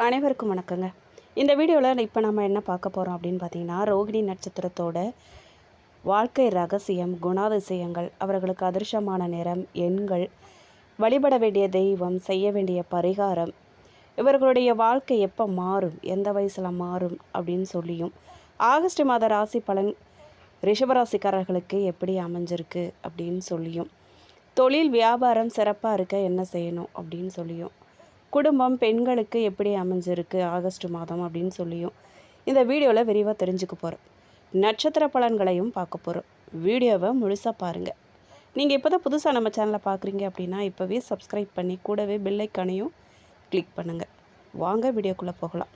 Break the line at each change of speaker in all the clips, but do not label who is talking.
அனைவருக்கும் வணக்கங்க. இந்த வீடியோவில் இப்போ நம்ம என்ன பார்க்க போகிறோம் அப்படின்னு பார்த்தீங்கன்னா, ரோகிணி நட்சத்திரத்தோட வாழ்க்கை ரகசியம், குணாதிசயங்கள், அவர்களுக்கு அதிர்ஷ்டமான நிறம், எண்கள், வழிபட வேண்டிய தெய்வம், செய்ய வேண்டிய பரிகாரம், இவர்களுடைய வாழ்க்கை எப்போ மாறும், எந்த வயசில் மாறும் அப்படின்னு சொல்லியும், ஆகஸ்ட் மாத ராசி பலன் ரிஷபராசிக்காரர்களுக்கு எப்படி அமைஞ்சிருக்கு அப்படின்னு சொல்லியும், தொழில் வியாபாரம் சிறப்பாக இருக்க என்ன செய்யணும் அப்படின்னு சொல்லியும், குடும்பம் பெண்களுக்கு எப்படி அமைஞ்சிருக்கு ஆகஸ்ட் மாதம் அப்படின்னு சொல்லியும் இந்த வீடியோவில் விரிவாக தெரிஞ்சுக்க போகிறோம். நட்சத்திர பலன்களையும் பார்க்க போகிறோம். வீடியோவை முழுசாக பாருங்கள். நீங்கள் இப்போ தான் புதுசாக நம்ம சேனலை பார்க்குறீங்க அப்படின்னா இப்போவே சப்ஸ்கிரைப் பண்ணி கூடவே பெல் ஐக்கானையும் கிளிக் பண்ணுங்கள். வாங்க வீடியோக்குள்ளே போகலாம்.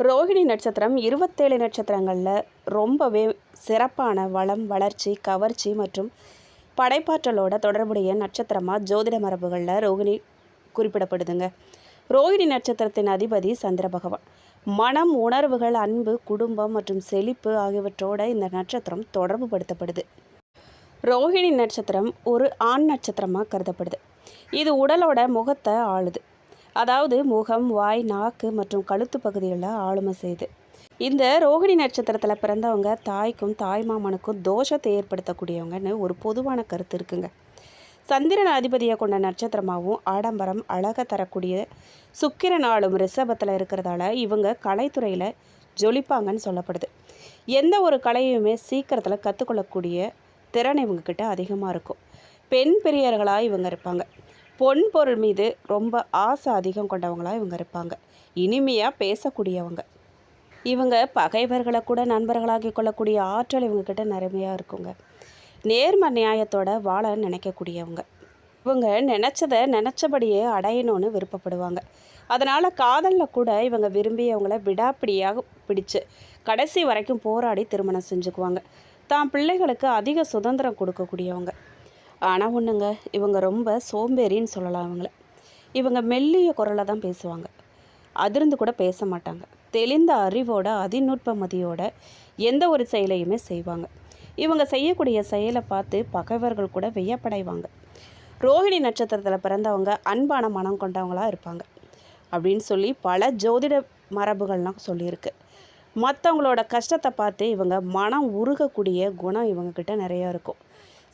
ரோகிணி நட்சத்திரம் 27 நட்சத்திரங்களில் ரொம்பவே சிறப்பான வளம், வளர்ச்சி, கவர்ச்சி மற்றும் படைப்பாற்றலோட தொடர்புடைய நட்சத்திரமாக ஜோதிட மரபுகளில் ரோகிணி குறிப்பிடப்படுதுங்க. ரோகிணி நட்சத்திரத்தின் அதிபதி சந்திர பகவான். மனம், உணர்வுகள், அன்பு, குடும்பம் மற்றும் செழிப்பு ஆகியவற்றோட இந்த நட்சத்திரம் தொடர்பு படுத்தப்படுது. ரோகிணி நட்சத்திரம் ஒரு ஆண் நட்சத்திரமாக கருதப்படுது. இது உடலோட முகத்தை ஆளுது. அதாவது முகம், வாய், நாக்கு மற்றும் கழுத்து பகுதிகளில் ஆளுமை செய்யுது. இந்த ரோகிணி நட்சத்திரத்தில் பிறந்தவங்க தாய்க்கும் தாய்மாமனுக்கும் தோஷத்தை ஏற்படுத்தக்கூடியவங்கன்னு ஒரு பொதுவான கருத்து இருக்குங்க. சந்திரன் அதிபதியை கொண்ட நட்சத்திரமாகவும் ஆடம்பரம், அழகை தரக்கூடிய சுக்கிரன் ஆளும் ரிஷபத்தில் இருக்கிறதால இவங்க கலைத்துறையில் ஜொலிப்பாங்கன்னு சொல்லப்படுது. எந்த ஒரு கலையுமே சீக்கிரத்தில் கற்றுக்கொள்ளக்கூடிய திறன் இவங்கக்கிட்ட அதிகமாக இருக்கும். பெண் பிரியர்களாக இவங்க இருப்பாங்க. பொன் பொருள் மீது ரொம்ப ஆசை அதிகம் கொண்டவங்களாக இவங்க இருப்பாங்க. இனிமையாக பேசக்கூடியவங்க. இவங்க பகைவர்களை கூட நண்பர்களாகி கொள்ளக்கூடிய ஆற்றல் இவங்கக்கிட்ட நிறைமையாக இருக்குங்க. நேர்ம நியாயத்தோட வாழ நினைக்கக்கூடியவங்க. இவங்க நினச்சபடியே அடையணும்னு விருப்பப்படுவாங்க. அதனால் காதலில் கூட இவங்க விரும்பியவங்கள விடாப்பிடியாக பிடிச்சு கடைசி வரைக்கும் போராடி திருமணம் செஞ்சுக்குவாங்க. தான் பிள்ளைகளுக்கு அதிக சுதந்திரம் கொடுக்கக்கூடியவங்க. ஆனால் ஒன்றுங்க, இவங்க ரொம்ப சோம்பேறின்னு சொல்லலாம். இவங்க மெல்லிய குரலை தான் பேசுவாங்க. அதிர்ந்து கூட பேச மாட்டாங்க. தெளிந்த அறிவோட அதிநுட்பமதியோட எந்த ஒரு செயலையுமே செய்வாங்க. இவங்க செய்யக்கூடிய செயலை பார்த்து பகைவர்கள் கூட வியப்படைவாங்க. ரோகிணி நட்சத்திரத்தில் பிறந்தவங்க அன்பான மனம் கொண்டவங்களாக இருப்பாங்க அப்படின்னு சொல்லி பல ஜோதிட மரபுகள்லாம் சொல்லியிருக்கு. மற்றவங்களோட கஷ்டத்தை பார்த்து இவங்க மனம் உருகக்கூடிய குணம் இவங்கக்கிட்ட நிறையா இருக்கும்.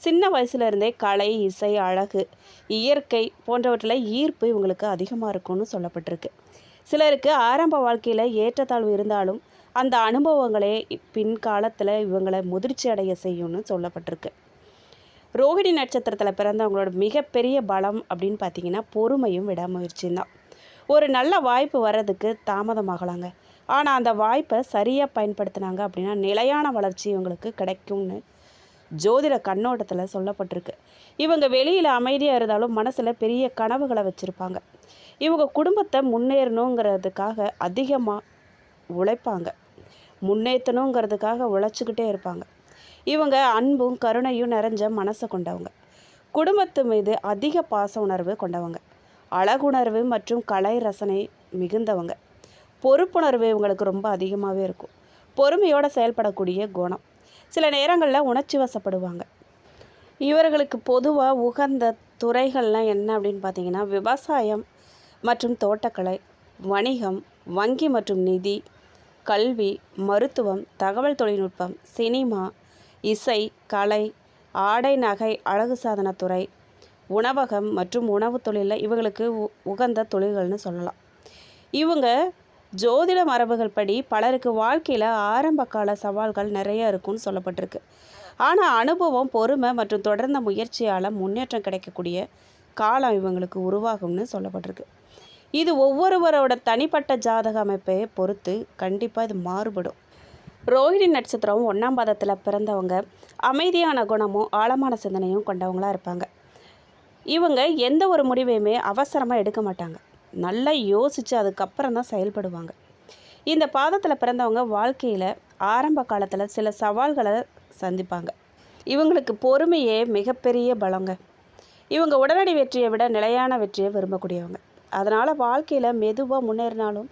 சின்ன வயசுலேருந்தே கலை, இசை, அழகு, இயற்கை போன்றவற்றில் ஈர்ப்பு இவங்களுக்கு அதிகமாக இருக்கும்னு சொல்லப்பட்டிருக்கு. சிலருக்கு ஆரம்ப வாழ்க்கையில் ஏற்றத்தாழ்வு இருந்தாலும் அந்த அனுபவங்களே பின்காலத்தில் இவங்களை முதிர்ச்சி அடைய செய்யும்னு சொல்லப்பட்டிருக்கு. ரோகிணி நட்சத்திரத்தில் பிறந்தவங்களோட மிகப்பெரிய பலம் அப்படின்னு பார்த்தீங்கன்னா பொறுமையும் விடாமுயற்சியும் தான். ஒரு நல்ல வாய்ப்பு வர்றதுக்கு தாமதமாகலாங்க. ஆனால் அந்த வாய்ப்பை சரியாக பயன்படுத்தினாங்க அப்படின்னா நிலையான வளர்ச்சி இவங்களுக்கு கிடைக்கும்னு ஜோதிட கண்ணோட்டத்தில் சொல்லப்பட்டிருக்கு. இவங்க வெளியில் அமைதியாக இருந்தாலும் மனசில் பெரிய கனவுகளை வச்சுருப்பாங்க. இவங்க குடும்பத்தை முன்னேறணுங்கிறதுக்காக அதிகமாக உழைப்பாங்க. முன்னேற்றணுங்கிறதுக்காக உழைச்சிக்கிட்டே இருப்பாங்க. இவங்க அன்பும் கருணையும் நிறைஞ்ச மனசை கொண்டவங்க. குடும்பத்து மீது அதிக பாச உணர்வு கொண்டவங்க. அழகுணர்வு மற்றும் கலை ரசனை மிகுந்தவங்க. பொறுப்புணர்வு இவங்களுக்கு ரொம்ப அதிகமாகவே இருக்கும். பொறுமையோடு செயல்படக்கூடிய குணம். சில நேரங்களில் உணர்ச்சி வசப்படுவாங்க. இவர்களுக்கு பொதுவாக உகந்த துறைகள்லாம் என்ன அப்படின்னு பார்த்தீங்கன்னா விவசாயம் மற்றும் தோட்டக்கலை, வணிகம், வங்கி மற்றும் நிதி, கல்வி, மருத்துவம், தகவல் தொழில்நுட்பம், சினிமா, இசை, கலை, ஆடை, நகை, அழகு சாதனத்துறை, உணவகம் மற்றும் உணவு தொழிலில் இவங்களுக்கு உகந்த தொழில்கள்னு சொல்லலாம். இவங்க ஜோதிட மரபுகள் படி பலருக்கு வாழ்க்கையில் ஆரம்ப கால சவால்கள் நிறைய இருக்குன்னு சொல்லப்பட்டிருக்கு. ஆனால் அனுபவம், பொறுமை மற்றும் தொடர்ந்த முயற்சியால் முன்னேற்றம் கிடைக்கக்கூடிய காலம் இவங்களுக்கு உருவாகும்னு சொல்லப்பட்டிருக்கு. இது ஒவ்வொருவரோட தனிப்பட்ட ஜாதக அமைப்பை பொறுத்து கண்டிப்பாக இது மாறுபடும். ரோகிணி நட்சத்திரம் 1ஆம் பாதத்தில் பிறந்தவங்க அமைதியான குணமும் ஆழமான சிந்தனையும் கொண்டவங்களாக இருப்பாங்க. இவங்க எந்த ஒரு முடிவையுமே அவசரமாக எடுக்க மாட்டாங்க. நல்லா யோசித்து அதுக்கப்புறம் தான் செயல்படுவாங்க. இந்த பாதத்தில் பிறந்தவங்க வாழ்க்கையில் ஆரம்ப காலத்தில் சில சவால்களை சந்திப்பாங்க. இவங்களுக்கு பொறுமையே மிகப்பெரிய பலங்க. இவங்க உடனடி வெற்றியை விட நிலையான வெற்றியை விரும்பக்கூடியவங்க. அதனால் வாழ்க்கையில் மெதுவாக முன்னேறினாலும்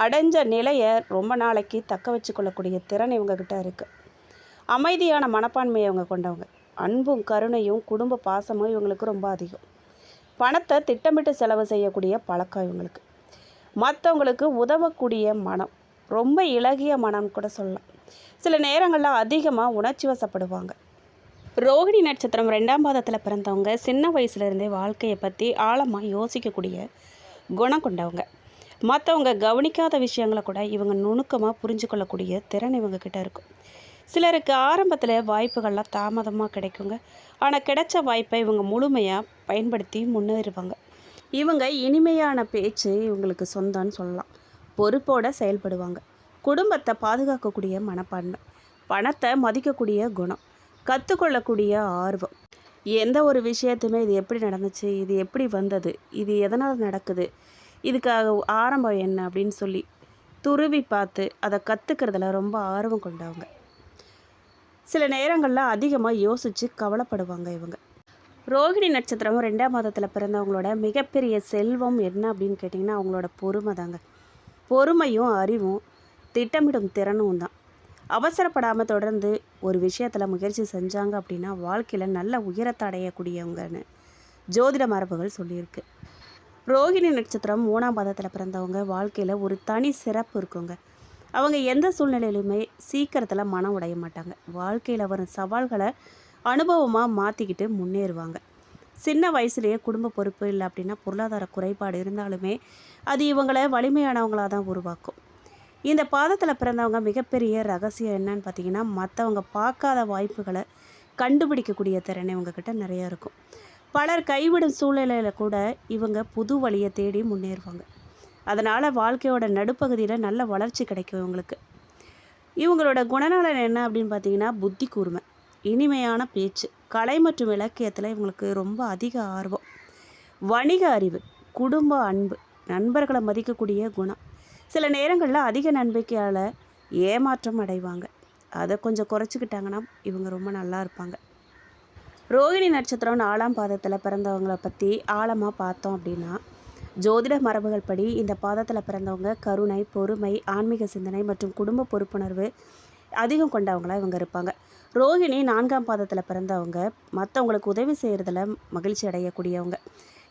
அடைஞ்ச நிலையை ரொம்ப நாளைக்கு தக்க வச்சு கொள்ளக்கூடிய திறன் இவங்கக்கிட்ட இருக்குது. அமைதியான மனப்பான்மையை இவங்க கொண்டவங்க. அன்பும் கருணையும் குடும்ப பாசமும் இவங்களுக்கு ரொம்ப அதிகம். பணத்தை திட்டமிட்டு செலவு செய்யக்கூடிய பழக்கம் இவங்களுக்கு. மற்றவங்களுக்கு உதவக்கூடிய மனம், ரொம்ப இளகிய மனம்னு கூட சொல்லலாம். சில நேரங்களில் அதிகமாக உணர்ச்சி வசப்படுவாங்க. ரோகிணி நட்சத்திரம் 2ஆம் பாதத்தில் பிறந்தவங்க சின்ன வயசுலேருந்தே வாழ்க்கையை பற்றி ஆழமாக யோசிக்கக்கூடிய குணம் கொண்டவங்க. மற்றவங்க கவனிக்காத விஷயங்களை கூட இவங்க நுணுக்கமாக புரிஞ்சு கொள்ளக்கூடிய திறன் இவங்கக்கிட்ட இருக்கும். சிலருக்கு ஆரம்பத்தில் வாய்ப்புகள்லாம் தாமதமாக கிடைக்குங்க. ஆனால் கிடைச்ச வாய்ப்பை இவங்க முழுமையாக பயன்படுத்தி முன்னேறுவாங்க. இவங்க இனிமையான பேச்சு இவங்களுக்கு சொந்தம்னு சொல்லலாம். பொறுப்போடு செயல்படுவாங்க. குடும்பத்தை பாதுகாக்கக்கூடிய மனப்பான்மை, பணத்தை மதிக்கக்கூடிய குணம், கற்றுக்கொள்ளக்கூடிய ஆர்வம், எந்த ஒரு விஷயத்தையுமே இது எப்படி நடந்துச்சு, இது எப்படி வந்தது, இது எதனால் நடக்குது, இதுக்காக ஆரம்பம் என்ன அப்படின்னு சொல்லி துருவி பார்த்து அதை கற்றுக்கிறதுல ரொம்ப ஆர்வம் கொண்டவங்க. சில நேரங்களில் அதிகமாக யோசித்து கவலைப்படுவாங்க இவங்க. ரோகிணி நட்சத்திரம் 2ஆம் மாதத்தில் பிறந்தவங்களோட மிகப்பெரிய செல்வம் என்ன அப்படின்னு கேட்டிங்கன்னா அவங்களோட பொறுமை தாங்க. பொறுமையும் அறிவும் திட்டமிடும் திறனும் தான். அவசரப்படாமல் தொடர்ந்து ஒரு விஷயத்தில் முயற்சி செஞ்சாங்க அப்படின்னா வாழ்க்கையில் நல்ல உயரத்தை அடையக்கூடியவங்கன்னு ஜோதிட மரபுகள் சொல்லியிருக்கு. ரோகிணி நட்சத்திரம் 3ஆம் பாதத்தில் பிறந்தவங்க வாழ்க்கையில் ஒரு தனி சிறப்பு இருக்குங்க. அவங்க எந்த சூழ்நிலையிலுமே சீக்கிரத்தில் மனம் உடைய மாட்டாங்க. வாழ்க்கையில் வரும் சவால்களை அனுபவமாக மாற்றிக்கிட்டு முன்னேறுவாங்க. சின்ன வயசுலேயே குடும்ப பொறுப்பு இல்லை அப்படின்னா பொருளாதார குறைபாடு இருந்தாலுமே அது இவங்களை வலிமையானவங்களாக தான் உருவாக்கும். இந்த பாதத்தில் பிறந்தவங்க மிகப்பெரிய ரகசியம் என்னன்னு பார்த்தீங்கன்னா மற்றவங்க பார்க்காத வாய்ப்புகளை கண்டுபிடிக்கக்கூடிய திறனை இவங்கக்கிட்ட நிறையா இருக்கும். பலர் கைவிடும் சூழ்நிலையில் கூட இவங்க புது வழியை தேடி முன்னேறுவாங்க. அதனால் வாழ்க்கையோட நடுப்பகுதியில் நல்ல வளர்ச்சி கிடைக்கும் இவங்களுக்கு. இவங்களோட குணநலன் என்ன அப்படின்னு பார்த்தீங்கன்னா புத்தி கூர்மை, இனிமையான பேச்சு, கலை மற்றும் இலக்கியத்தில் இவங்களுக்கு ரொம்ப அதிக ஆர்வம், வணிக அறிவு, குடும்ப அன்பு, நண்பர்களை மதிக்கக்கூடிய குணம். சில நேரங்களில் அதிக நம்பிக்கையால் ஏமாற்றம் அடைவாங்க. அதை கொஞ்சம் குறைச்சிக்கிட்டாங்கன்னா இவங்க ரொம்ப நல்லா இருப்பாங்க. ரோகிணி நட்சத்திரம் 4ஆம் பாதத்தில் பிறந்தவங்களை பற்றி ஆழமாக பார்த்தோம் அப்படின்னா ஜோதிட மரபுகள் படி இந்த பாதத்தில் பிறந்தவங்க கருணை, பொறுமை, ஆன்மீக சிந்தனை மற்றும் குடும்ப பொறுப்புணர்வு அதிகம் கொண்டவங்களாக இவங்க இருப்பாங்க. ரோகிணி 4ஆம் பாதத்தில் பிறந்தவங்க மற்றவங்களுக்கு உதவி செய்கிறதுல மகிழ்ச்சி அடையக்கூடியவங்க.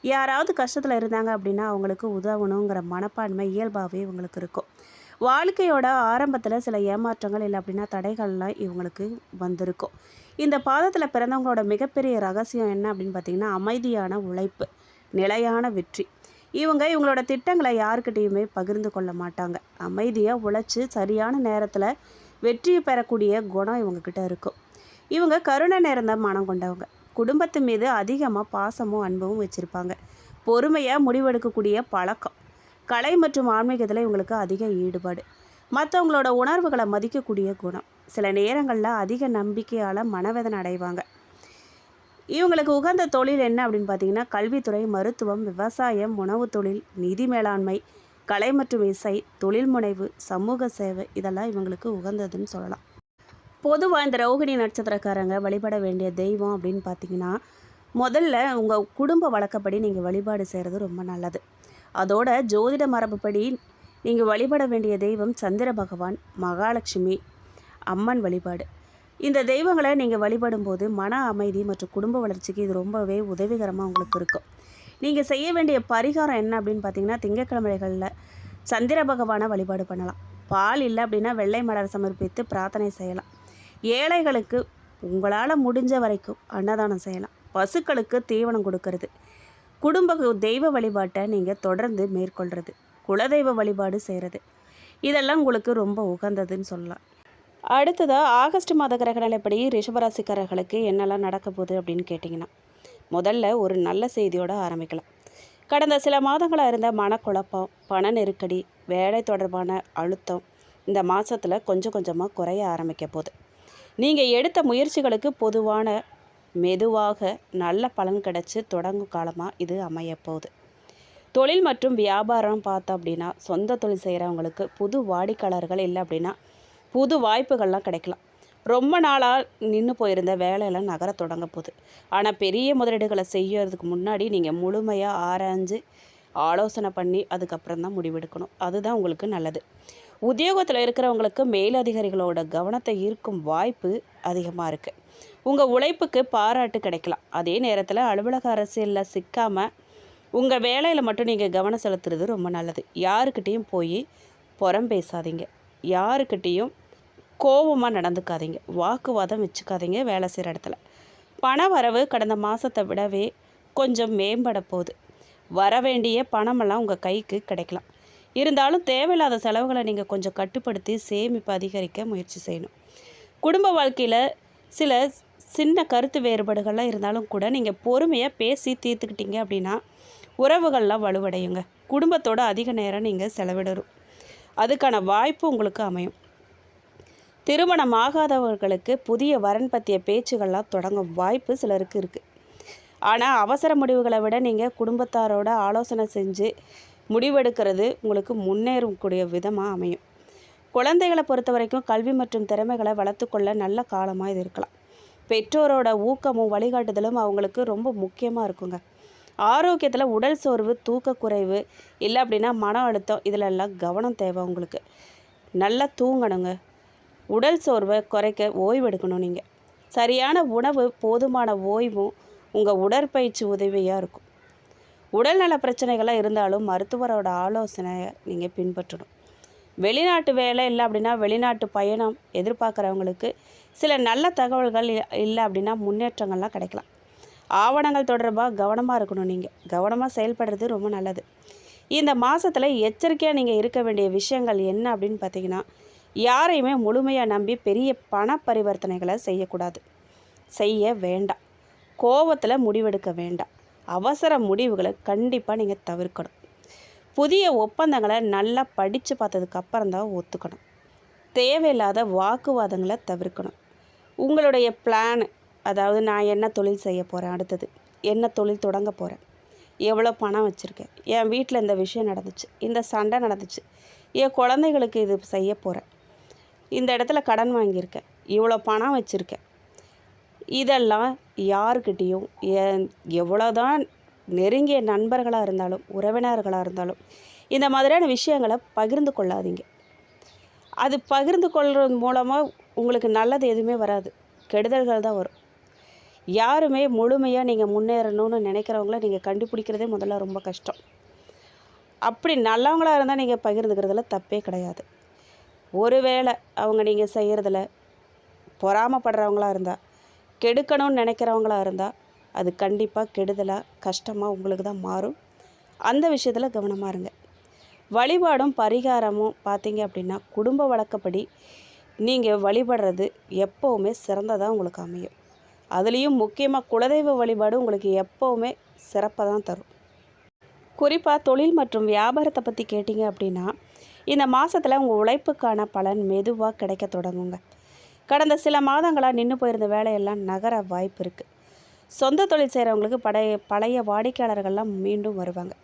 யாராவது கஷ்டத்தில் இருந்தாங்க அப்படின்னா அவங்களுக்கு உதவணுங்கிற மனப்பான்மை இயல்பாகவே இவங்களுக்கு இருக்கும். வாழ்க்கையோட ஆரம்பத்தில் சில ஏமாற்றங்கள் இல்லை அப்படின்னா தடைகள்லாம் இவங்களுக்கு வந்திருக்கும். இந்த பாதத்தில் பிறந்தவங்களோட மிகப்பெரிய ரகசியம் என்ன அப்படின்னு பார்த்திங்கன்னா அமைதியான உழைப்பு, நிலையான வெற்றி. இவங்களோட திட்டங்களை யாருக்கிட்டையுமே பகிர்ந்து கொள்ள மாட்டாங்க. அமைதியாக உழைச்சி சரியான நேரத்தில் வெற்றியை பெறக்கூடிய குணம் இவங்கக்கிட்ட இருக்கும். இவங்க கருணை நேர்ந்த மனம் கொண்டவங்க. குடும்பத்து மீது அதிகமாக பாசமும் அன்பும் வச்சுருப்பாங்க. பொறுமையாக முடிவெடுக்கக்கூடிய பழக்கம், கலை மற்றும் ஆன்மீகத்தில் இவங்களுக்கு அதிக ஈடுபாடு, மற்றவங்களோட உணர்வுகளை மதிக்கக்கூடிய குணம். சில நேரங்களில் அதிக நம்பிக்கையால் மனவேதனை அடைவாங்க. இவங்களுக்கு உகந்த தொழில் என்ன அப்படின்னு பார்த்தீங்கன்னா கல்வித்துறை, மருத்துவம், விவசாயம், உணவு தொழில், நிதி மேலாண்மை, கலை மற்றும் இசை, தொழில் முனைவு, சமூக சேவை இதெல்லாம் இவங்களுக்கு உகந்ததுன்னு சொல்லலாம். பொதுவாக இந்த ரோகிணி நட்சத்திரக்காரங்க வழிபட வேண்டிய தெய்வம் அப்படின்னு பார்த்தீங்கன்னா முதல்ல உங்கள் குடும்ப வழக்கப்படி நீங்கள் வழிபாடு செய்கிறது ரொம்ப நல்லது. அதோட ஜோதிட மரபுப்படி நீங்கள் வழிபட வேண்டிய தெய்வம் சந்திர பகவான், மகாலட்சுமி அம்மன் வழிபாடு. இந்த தெய்வங்களை நீங்கள் வழிபடும் போது மன அமைதி மற்றும் குடும்ப வளர்ச்சிக்கு இது ரொம்பவே உதவிகரமாக உங்களுக்கு இருக்கும். நீங்கள் செய்ய வேண்டிய பரிகாரம் என்ன அப்படின்னு பார்த்தீங்கன்னா திங்கட்கிழமைகளில் சந்திர பகவானை வழிபாடு பண்ணலாம். பால் இல்லை அப்படின்னா வெள்ளை மலர் சமர்ப்பித்து பிரார்த்தனை செய்யலாம். ஏழைகளுக்கு உங்களால் முடிஞ்ச வரைக்கும் அன்னதானம் செய்யலாம். பசுக்களுக்கு தீவனம் கொடுக்கறது, குடும்ப தெய்வ வழிபாட்டை நீங்கள் தொடர்ந்து மேற்கொள்கிறது, குலதெய்வ வழிபாடு செய்கிறது, இதெல்லாம் உங்களுக்கு ரொம்ப உகந்ததுன்னு சொல்லலாம். அடுத்ததாக ஆகஸ்ட் மாத கிரகநிலைப்படி ரிஷபராசிக்காரர்களுக்கு என்னெல்லாம் நடக்க போகுது அப்படின்னு கேட்டிங்கன்னா முதல்ல ஒரு நல்ல செய்தியோடு ஆரம்பிக்கலாம். கடந்த சில மாதங்களாக இருந்த மனக்குழப்பம், பண நெருக்கடி, வேலை தொடர்பான அழுத்தம் இந்த மாதத்தில் கொஞ்சம் கொஞ்சமாக குறைய ஆரம்பிக்க போகுது. நீங்கள் எடுத்த முயற்சிகளுக்கு பொதுவான மெதுவாக நல்ல பலன் கிடச்சி தொடங்கும் காலமாக இது அமையப்போகுது. தொழில் மற்றும் வியாபாரம் பார்த்தோம் அப்படின்னா சொந்த தொழில் செய்கிறவங்களுக்கு புது வாடிக்கையாளர்கள் இல்லை அப்படின்னா புது வாய்ப்புகள்லாம் கிடைக்கலாம். ரொம்ப நாளாக நின்று போயிருந்த வேலையெல்லாம் நகர தொடங்க போகுது. ஆனால் பெரிய முதலீடுகளை செய்யறதுக்கு முன்னாடி நீங்கள் முழுமையாக ஆராய்ஞ்சு ஆலோசனை பண்ணி அதுக்கப்புறம் தான் முடிவெடுக்கணும். அதுதான் உங்களுக்கு நல்லது. உத்தியோகத்தில் இருக்கிறவங்களுக்கு மேலதிகாரிகளோட கவனத்தை ஈர்க்கும் வாய்ப்பு அதிகமாக இருக்குது. உங்கள் உழைப்புக்கு பாராட்டு கிடைக்கலாம். அதே நேரத்தில் அலுவலக அரசியலில் சிக்காமல் உங்கள் வேலையில் மட்டும் நீங்கள் கவனம் செலுத்துறது ரொம்ப நல்லது. யாருக்கிட்டேயும் போய் புறம் பேசாதீங்க. யாருக்கிட்டேயும் கோபமாக நடந்துக்காதீங்க. வாக்குவாதம் வச்சுக்காதீங்க வேலை செய்கிற இடத்துல. பண வரவு கடந்த மாதத்தை விடவே கொஞ்சம் மேம்பட போகுது. வர வேண்டிய பணமெல்லாம் உங்கள் கைக்கு கிடைக்கலாம். இருந்தாலும் தேவையில்லாத செலவுகளை நீங்கள் கொஞ்சம் கட்டுப்படுத்தி சேமிப்பு அதிகரிக்க முயற்சி செய்யணும். குடும்ப வாழ்க்கையில் சில சின்ன கருத்து வேறுபாடுகள்லாம் இருந்தாலும் கூட நீங்கள் பொறுமையாக பேசி தீர்த்துக்கிட்டீங்க அப்படின்னா உறவுகள்லாம் வலுவடையுங்க. குடும்பத்தோட அதிக நேரம் நீங்கள் செலவிடணும். அதுக்கான வாய்ப்பு உங்களுக்கு அமையும். திருமணம் ஆகாதவர்களுக்கு புதிய வரன் பற்றிய பேச்சுகள்லாம் தொடங்கும் வாய்ப்பு சிலருக்கு இருக்குது. ஆனால் அவசர முடிவுகளை விட நீங்கள் குடும்பத்தாரோட ஆலோசனை செஞ்சு முடிவெடுக்கிறது உங்களுக்கு முன்னேறக்கூடிய விதமாக அமையும். குழந்தைகளை பொறுத்த வரைக்கும் கல்வி மற்றும் திறமைகளை வளர்த்துக்கொள்ள நல்ல காலமாக இது இருக்கலாம். பெற்றோரோட ஊக்கமும் வழிகாட்டுதலும் அவங்களுக்கு ரொம்ப முக்கியமாக இருக்குங்க. ஆரோக்கியத்தில் உடல் சோர்வு, தூக்கக்குறைவு, இல்லை அப்படின்னா மன அழுத்தம், இதிலெல்லாம் கவனம் தேவை. உங்களுக்கு நல்லா தூங்கணுங்க. உடல் சோர்வை குறைக்க ஓய்வெடுக்கணும். நீங்கள் சரியான உணவு, போதுமான ஓய்வும் உங்கள் உடற்பயிற்சி உதவியாக இருக்கும். உடல்நல பிரச்சனைகளாக இருந்தாலும் மருத்துவரோட ஆலோசனையை நீங்கள் பின்பற்றணும். வெளிநாட்டு வேலை இல்லை அப்படின்னா வெளிநாட்டு பயணம் எதிர்பார்க்குறவங்களுக்கு சில நல்ல தகவல்கள் இல்லை அப்படின்னா முன்னேற்றங்கள்லாம் கிடைக்கலாம். ஆவணங்கள் தொடர்பாக கவனமாக இருக்கணும். நீங்கள் கவனமாக செயல்படுறது ரொம்ப நல்லது. இந்த மாதத்தில் எச்சரிக்கையாக நீங்கள் இருக்க வேண்டிய விஷயங்கள் என்ன அப்படின்னு பார்த்தீங்கன்னா, யாரையுமே முழுமையாக நம்பி பெரிய பண பரிவர்த்தனைகளை செய்ய வேண்டாம். கோபத்தில் முடிவெடுக்க வேண்டாம். அவசர முடிவுகளை கண்டிப்பாக நீங்கள் தவிர்க்கணும். புதிய ஒப்பந்தங்களை நல்லா படித்து பார்த்ததுக்கு அப்புறம் தான் ஒத்துக்கணும். தேவையில்லாத வாக்குவாதங்களை தவிர்க்கணும். உங்களுடைய பிளான், அதாவது நான் என்ன தொழில் செய்ய போகிறேன், அடுத்தது என்ன தொழில் தொடங்க போகிறேன், எவ்வளோ பணம் வச்சுருக்கேன், என் வீட்டில் இந்த விஷயம் நடந்துச்சு, இந்த சண்டை நடந்துச்சு, என் குழந்தைகளுக்கு இது செய்ய போகிறேன், இந்த இடத்துல கடன் வாங்கியிருக்கேன், இவ்வளோ பணம் வச்சுருக்கேன், இதெல்லாம் யாருக்கிட்டேயும் எவ்வளோதான் நெருங்கிய நண்பர்களாக இருந்தாலும் உறவினர்களாக இருந்தாலும் இந்த மாதிரியான விஷயங்களை பகிர்ந்து கொள்ளாதீங்க. அது பகிர்ந்து கொள்வது மூலமாக உங்களுக்கு நல்லது எதுவுமே வராது, கெடுதல்கள் தான் வரும். யாருமே முழுமையாக நீங்கள் முன்னேறணும்னு நினைக்கிறவங்கள நீங்கள் கண்டுபிடிக்கிறதே முதல்ல ரொம்ப கஷ்டம். அப்படி நல்லவங்களாக இருந்தால் நீங்கள் பகிர்ந்துக்கிறதுல தப்பே கிடையாது. ஒருவேளை அவங்க நீங்கள் செய்கிறதுல பொறாமப்படுறவங்களாக இருந்தால், கெடுக்கணும்னு நினைக்கிறவங்களாக இருந்தால், அது கண்டிப்பாக கெடுதலாக கஷ்டமாக உங்களுக்கு தான் மாறும். அந்த விஷயத்தில் கவனமாக இருங்க. வழிபாடும் பரிகாரமும் பார்த்தீங்க அப்படின்னா, குடும்ப வழக்கப்படி நீங்கள் வழிபடுறது எப்போவுமே சிறந்ததாக உங்களுக்கு அமையும். அதுலேயும் முக்கியமாக குலதெய்வ வழிபாடு உங்களுக்கு எப்போவுமே சிறப்பாக தான் தரும். குறிப்பாக தொழில் மற்றும் வியாபாரத்தை பற்றி கேட்டிங்க அப்படின்னா, இந்த மாதத்தில் உங்கள் உழைப்புக்கான பலன் மெதுவாக கிடைக்க தொடங்குங்க. கடந்த சில மாதங்களாக நின்று போயிருந்த வேலையெல்லாம் நகர வாய்ப்பு இருக்குது. சொந்த தொழில் செய்கிறவங்களுக்கு பழைய வாடிக்கையாளர்கள்லாம் மீண்டும் வருவாங்க.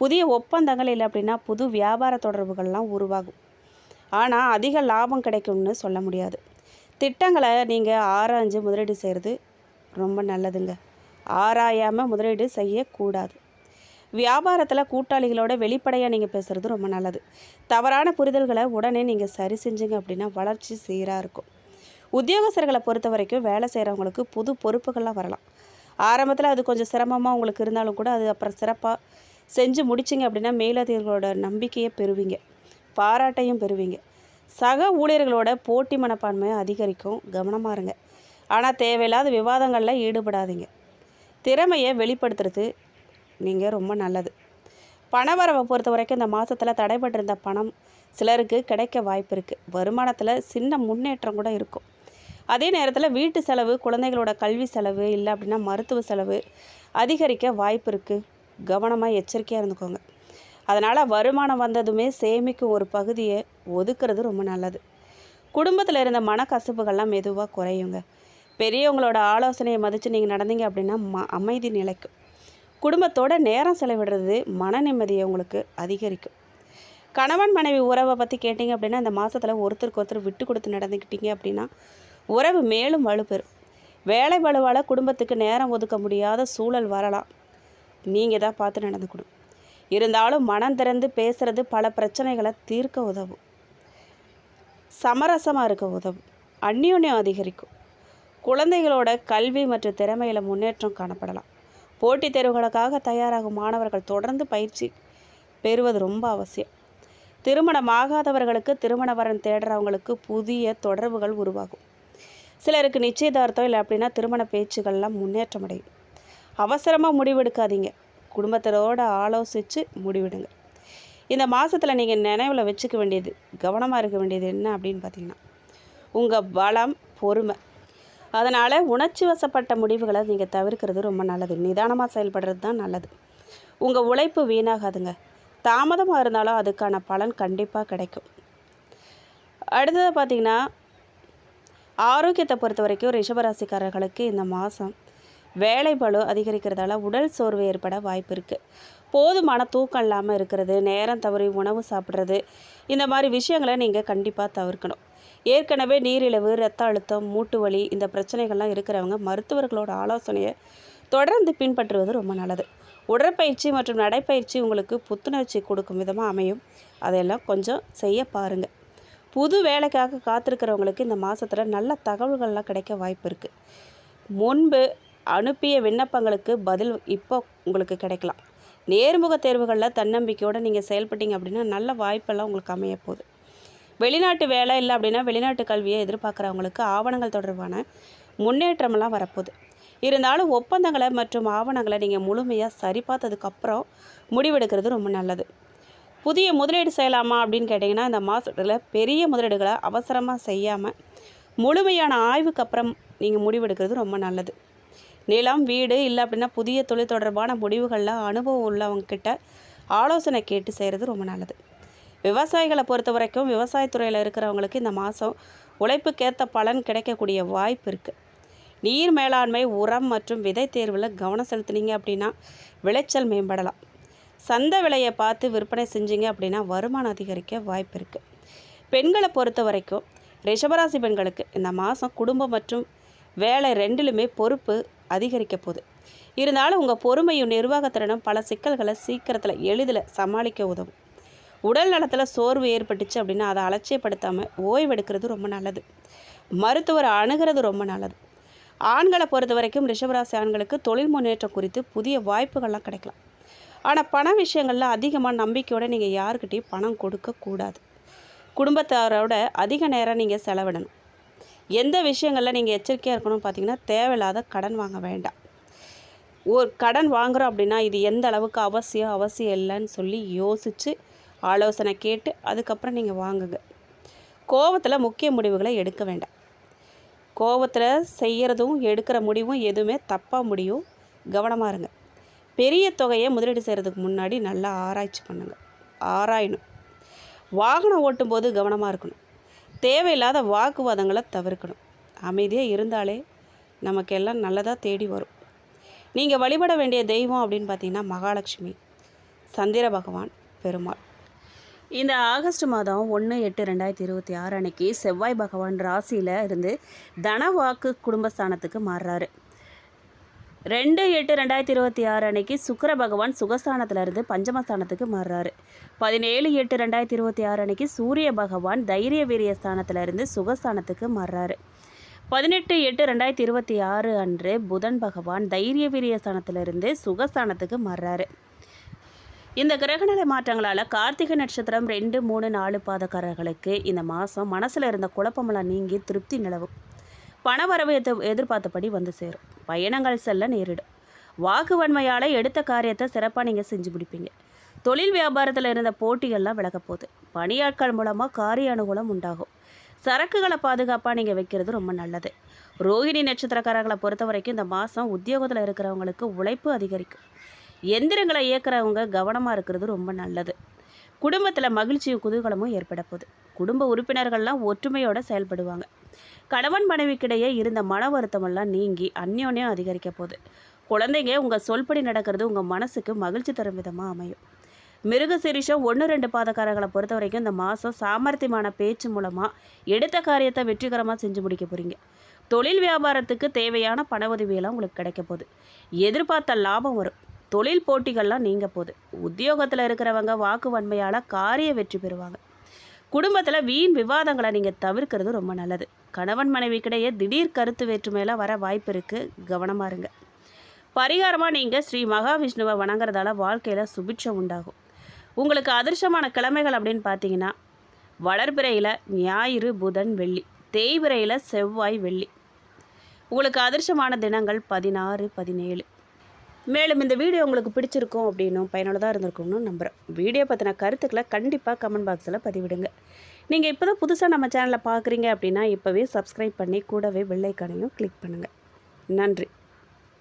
புதிய ஒப்பந்தங்கள் இல்லை அப்படின்னா புது வியாபார தொடர்புகள்லாம் உருவாகும். ஆனால் அதிக லாபம் கிடைக்கும்னு சொல்ல முடியாது. திட்டங்களை நீங்கள் ஆராய்ஞ்சு முதலீடு செய்கிறது ரொம்ப நல்லதுங்க. ஆராயாமல் முதலீடு செய்யக்கூடாது. வியாபாரத்தில் கூட்டாளிகளோட வெளிப்படையாக நீங்கள் பேசுகிறது ரொம்ப நல்லது. தவறான புரிதல்களை உடனே நீங்கள் சரி செஞ்சீங்க அப்படின்னா வளர்ச்சி சீராக இருக்கும். உத்தியோகஸ்தர்களை பொறுத்த வரைக்கும் வேலை செய்கிறவங்களுக்கு புது பொறுப்புகள்லாம் வரலாம். ஆரம்பத்தில் அது கொஞ்சம் சிரமமாக உங்களுக்கு இருந்தாலும் கூட அது அப்புறம் சிறப்பாக செஞ்சு முடிச்சிங்க அப்படின்னா மேலதிகாரிகளோட நம்பிக்கையை பெறுவீங்க, பாராட்டையும் பெறுவீங்க. சக ஊழியர்களோட போட்டி மனப்பான்மையை அதிகரிக்கும். கவனமாக இருங்க. ஆனால் தேவையில்லாத விவாதங்களில் ஈடுபடாதீங்க. திறமையை வெளிப்படுத்துறது நீங்கள் ரொம்ப நல்லது. பணவரவை பொறுத்த வரைக்கும் இந்த மாதத்தில் தடைபட்டிருந்த பணம் சிலருக்கு கிடைக்க வாய்ப்பு இருக்குது. வருமானத்தில் சின்ன முன்னேற்றம் கூட இருக்கும். அதே நேரத்தில் வீட்டு செலவு, குழந்தைகளோட கல்வி செலவு இல்லை அப்படின்னா மருத்துவ செலவு அதிகரிக்க வாய்ப்பு இருக்குது. கவனமாக எச்சரிக்கையாக இருந்துக்கோங்க. அதனால் வருமானம் வந்ததுமே சேமிக்கும் ஒரு பகுதியை ஒதுக்குறது ரொம்ப நல்லது. குடும்பத்தில் இருந்த மனக்கசப்புகள்லாம் மெதுவாக குறையுங்க. பெரியவங்களோட ஆலோசனையை மதித்து நீங்கள் நடந்தீங்க அப்படின்னா அமைதி நிலைக்கும். குடும்பத்தோட நேரம் செலவிடுறது மன நிம்மதியை உங்களுக்கு அதிகரிக்கும். கணவன் மனைவி உறவை பற்றி கேட்டிங்க அப்படின்னா இந்த மாதத்தில் ஒருத்தருக்கு ஒருத்தர் விட்டு கொடுத்து நடந்துக்கிட்டீங்க அப்படின்னா உறவு மேலும் வலுப்பெறும். வேலை வலுவால் குடும்பத்துக்கு நேரம் ஒதுக்க முடியாத சூழல் வரலாம். நீங்கள் தான் பார்த்து நடந்துக்கணும். இருந்தாலும் மனம் திறந்து பேசுகிறது பல பிரச்சனைகளை தீர்க்க உதவும். சமரசமாக இருக்க உதவும். அந்யோன்யம் அதிகரிக்கும். குழந்தைகளோட கல்வி மற்றும் திறமையில் முன்னேற்றம் காணப்படலாம். போட்டித் தேர்வுகளுக்காக தயாராகும் மாணவர்கள் தொடர்ந்து பயிற்சி பெறுவது ரொம்ப அவசியம். திருமணம் ஆகாதவர்களுக்கு திருமண வரன் தேடுறவங்களுக்கு புதிய தொடர்புகள் உருவாகும். சிலருக்கு நிச்சயதார்த்தம் இல்லை அப்படின்னா திருமண பேச்சுகள்லாம் முன்னேற்றம் அடையும். அவசரமாக முடிவெடுக்காதீங்க, குடும்பத்தோடு ஆலோசித்து முடிவெடுங்க. இந்த மாதத்தில் நீங்கள் நினைவில் வச்சுக்க வேண்டியது, கவனமாக இருக்க வேண்டியது என்ன அப்படின்னு பார்த்தீங்கன்னா, உங்கள் பலம், பொறுமை. அதனால் உணர்ச்சி வசப்பட்ட முடிவுகளை நீங்கள் தவிர்க்கிறது ரொம்ப நல்லது. நிதானமாக செயல்படுறது தான் நல்லது. உங்கள் உழைப்பு வீணாகாதுங்க. தாமதமாக இருந்தாலும் அதுக்கான பலன் கண்டிப்பாக கிடைக்கும். அடுத்தது பார்த்திங்கன்னா, ஆரோக்கியத்தை பொறுத்த வரைக்கும் ரிஷபராசிக்காரர்களுக்கு இந்த மாதம் வேலை பளு அதிகரிக்கிறதால உடல் சோர்வு ஏற்பட வாய்ப்பு இருக்குது. போதுமான தூக்கம் இல்லாமல் இருக்கிறது, நேரம் தவறி உணவு சாப்பிட்றது, இந்த மாதிரி விஷயங்களை நீங்கள் கண்டிப்பாக தவிர்க்கணும். ஏற்கனவே நீரிழிவு, இரத்த அழுத்தம், மூட்டு வலி இந்த பிரச்சனைகள்லாம் இருக்கிறவங்க மருத்துவர்களோட ஆலோசனையை தொடர்ந்து பின்பற்றுவது ரொம்ப நல்லது. உடற்பயிற்சி மற்றும் நடைப்பயிற்சி உங்களுக்கு புத்துணர்ச்சி கொடுக்கும் விதமாக அமையும். அதையெல்லாம் கொஞ்சம் செய்ய பாருங்கள். புது வேலைக்காக காத்திருக்கிறவங்களுக்கு இந்த மாதத்தில் நல்ல தகவல்கள்லாம் கிடைக்க வாய்ப்பு இருக்குது. முன்பு அனுப்பிய விண்ணப்பங்களுக்கு பதில் இப்போ உங்களுக்கு கிடைக்கலாம். நேர்முக தேர்வுகளில் தன்னம்பிக்கையோடு நீங்கள் செயல்பட்டீங்க அப்படின்னா நல்ல வாய்ப்பெல்லாம் உங்களுக்கு அமைய போகுது. வெளிநாட்டு வேலை இல்லை அப்படின்னா வெளிநாட்டு கல்வியை எதிர்பார்க்குறவங்களுக்கு ஆவணங்கள் தொடர்பான முன்னேற்றமெல்லாம் வரப்போகுது. இருந்தாலும் ஒப்பந்தங்களை மற்றும் ஆவணங்களை நீங்கள் முழுமையாக சரி பார்த்ததுக்கப்புறம் முடிவெடுக்கிறது ரொம்ப நல்லது. புதிய முதலீடு செய்யலாமா அப்படின்னு கேட்டிங்கன்னா, இந்த மாதத்தில் பெரிய முதலீடுகளை அவசரமாக செய்யாமல் முழுமையான ஆய்வுக்கு அப்புறம் நீங்கள் முடிவெடுக்கிறது ரொம்ப நல்லது. நிலம், வீடு இல்லை அப்படின்னா புதிய தொழில் தொடர்பான முடிவுகளில் அனுபவம் உள்ளவங்கக்கிட்ட ஆலோசனை கேட்டு செய்கிறது ரொம்ப நல்லது. விவசாயிகளை பொறுத்த வரைக்கும் விவசாயத்துறையில் இருக்கிறவங்களுக்கு இந்த மாதம் உழைப்புக்கேற்ற பலன் கிடைக்கக்கூடிய வாய்ப்பு இருக்குது. நீர் மேலாண்மை, உரம் மற்றும் விதை தேர்வில் கவனம் செலுத்துனீங்க அப்படின்னா விளைச்சல் மேம்படலாம். சந்தை விலையை பார்த்து விற்பனை செஞ்சீங்க அப்படின்னா வருமானம் அதிகரிக்க வாய்ப்பு இருக்குது. பெண்களை பொறுத்த வரைக்கும் ரிஷபராசி பெண்களுக்கு இந்த மாதம் குடும்பம் மற்றும் வேலை ரெண்டிலுமே பொறுப்பு அதிகரிக்க போகுது. இருந்தாலும் உங்கள் பொறுமையும் நிர்வாகத்திறனும் பல சிக்கல்களை சீக்கிரத்தில் எளிதில் சமாளிக்க உதவும். உடல் நலத்தில் சோர்வு ஏற்பட்டுச்சு அப்படின்னா அதை அலட்சியப்படுத்தாமல் ஓய்வெடுக்கிறது ரொம்ப நல்லது. மருத்துவரை அணுகிறது ரொம்ப நல்லது. ஆண்களை பொறுத்த வரைக்கும் ரிஷபராசி ஆண்களுக்கு தொழில் முன்னேற்றம் குறித்து புதிய வாய்ப்புகள்லாம் கிடைக்கலாம். ஆனால் பண விஷயங்களில் அதிகமாக நம்பிக்கையோடு நீங்கள் யாருக்கிட்டையும் பணம் கொடுக்கக்கூடாது. குடும்பத்தாரோட அதிக நேரம் நீங்கள் செலவிடணும். எந்த விஷயங்களில் நீங்கள் எச்சரிக்கையாக இருக்கணும்னு பார்த்தீங்கன்னா, தேவையில்லாத கடன் வாங்க வேண்டாம். ஒரு கடன் வாங்குகிறோம் அப்படின்னா இது எந்த அளவுக்கு அவசியம் இல்லைன்னு சொல்லி யோசித்து ஆலோசனை கேட்டு அதுக்கப்புறம் நீங்கள் வாங்குங்க. கோபத்தில் முக்கிய முடிவுகளை எடுக்க வேண்டாம். கோபத்தில் செய்கிறதும் எடுக்கிற முடிவும் எதுவுமே தப்பாக முடியும். கவனமாக இருங்க. பெரிய தொகையை முதலீடு செய்கிறதுக்கு முன்னாடி நல்லா ஆராயணும். வாகனம் ஓட்டும்போது கவனமாக இருக்கணும். தேவையில்லாத வாக்குவாதங்களை தவிர்க்கணும். அமைதியாக இருந்தாலே நமக்கு எல்லாம் நல்லதாக தேடி வரும். நீங்கள் வழிபட வேண்டிய தெய்வம் அப்படின்னு பார்த்தீங்கன்னா மகாலட்சுமி, சந்திர பகவான், பெருமாள். இந்த ஆகஸ்ட் மாதம் 1/8/2026 அன்னைக்கு செவ்வாய் பகவான் ராசியில் இருந்து தனவாக்கு குடும்பஸ்தானத்துக்கு மாறுறாரு. 2/8/2026 அன்னைக்கு சுக்கிர பகவான் சுகஸ்தானத்திலிருந்து பஞ்சமஸ்தானத்துக்கு மாறுறாரு. 17/8/2026 அன்னைக்கு சூரிய பகவான் தைரிய வீரிய ஸ்தானத்திலிருந்து சுகஸ்தானத்துக்கு மாறுறாரு. 18/8/2026 அன்று புதன் பகவான் தைரிய வீரிய ஸ்தானத்திலிருந்து சுகஸ்தானத்துக்கு மாறுறாரு. இந்த கிரகநிலை மாற்றங்களால் கார்த்திகை நட்சத்திரம் 2, 3, 4 பாதக்காரர்களுக்கு இந்த மாதம் மனசில் இருந்த குழப்பமெல்லாம் நீங்கி திருப்தி நிலவும். பணவரவு எதிர்பார்த்தபடி வந்து சேரும். பயணங்கள் செல்ல நேரிடும். வாக்கு வன்மையால் எடுத்த காரியத்தை சிறப்பாக நீங்கள் செஞ்சு முடிப்பீங்க. தொழில் வியாபாரத்தில் இருந்த போட்டிகள்லாம் விலக போகுது. பணியாட்கள் மூலமாக காரிய அனுகூலம் உண்டாகும். சரக்குகளை பாதுகாப்பாக நீங்கள் வைக்கிறது ரொம்ப நல்லது. ரோகிணி நட்சத்திரக்காரர்களை பொறுத்த வரைக்கும் இந்த மாதம் உத்தியோகத்தில் இருக்கிறவங்களுக்கு உழைப்பு அதிகரிக்கும். எந்திரங்களை இயக்கிறவங்க கவனமாக இருக்கிறது ரொம்ப நல்லது. குடும்பத்தில் மகிழ்ச்சியும் குதூகலமும் ஏற்பட போகுது. குடும்ப உறுப்பினர்கள்லாம் ஒற்றுமையோடு செயல்படுவாங்க. கணவன் மனைவிக்கிடையே இருந்த மன வருத்தமெல்லாம் நீங்கி அந்யோன்யம் அதிகரிக்க போகுது. குழந்தைங்க உங்கள் சொல்படி நடக்கிறது உங்கள் மனசுக்கு மகிழ்ச்சி தரும் விதமாக அமையும். மிருகசீரிஷம் 1, 2 பாதக்காரர்களை பொறுத்த வரைக்கும் இந்த மாதம் சாமர்த்தியமான பேச்சு மூலமாக எடுத்த காரியத்தை வெற்றிகரமாக செஞ்சு முடிக்க போகிறீங்க. தொழில் வியாபாரத்துக்கு தேவையான பண உதவியெல்லாம் உங்களுக்கு கிடைக்க போகுது. எதிர்பார்த்த லாபம் வரும். தொழில் போட்டிகள்லாம் நீங்க போகுது. உத்தியோகத்தில் இருக்கிறவங்க வாக்கு வன்மையால் காரிய வெற்றி பெறுவாங்க. குடும்பத்தில் வீண் விவாதங்களை நீங்கள் தவிர்க்கிறது ரொம்ப நல்லது. கணவன் மனைவிக்கிடையே திடீர் கருத்து வேற்றுமையெல்லாம் வர வாய்ப்பு இருக்குது. கவனமாக இருங்க. பரிகாரமாக நீங்கள் ஸ்ரீ மகாவிஷ்ணுவை வணங்குறதால வாழ்க்கையில் சுபிட்சம் உண்டாகும். உங்களுக்கு அதிர்ஷ்டமான கிழமைகள் அப்படின்னு பார்த்தீங்கன்னா, வளர்பிறையில் ஞாயிறு, புதன், வெள்ளி, தேய்பிறையில் செவ்வாய், வெள்ளி. உங்களுக்கு அதிர்ஷ்டமான தினங்கள் 16, 17. மேலும் இந்த வீடியோ உங்களுக்கு பிடிச்சிருக்கும் அப்படின்னும் பயனுள்ளதாக இருந்திருக்கும்னு நம்புகிறேன். வீடியோ பற்றின கருத்துக்களை கண்டிப்பாக கமெண்ட் பாக்ஸில் பதிவிடுங்க. நீங்கள் இப்போ தான் புதுசாக நம்ம சேனலை பார்க்குறீங்க அப்படின்னா இப்போவே சப்ஸ்கிரைப் பண்ணி கூடவே பெல் ஐக்கானையும் கிளிக் பண்ணுங்கள். நன்றி.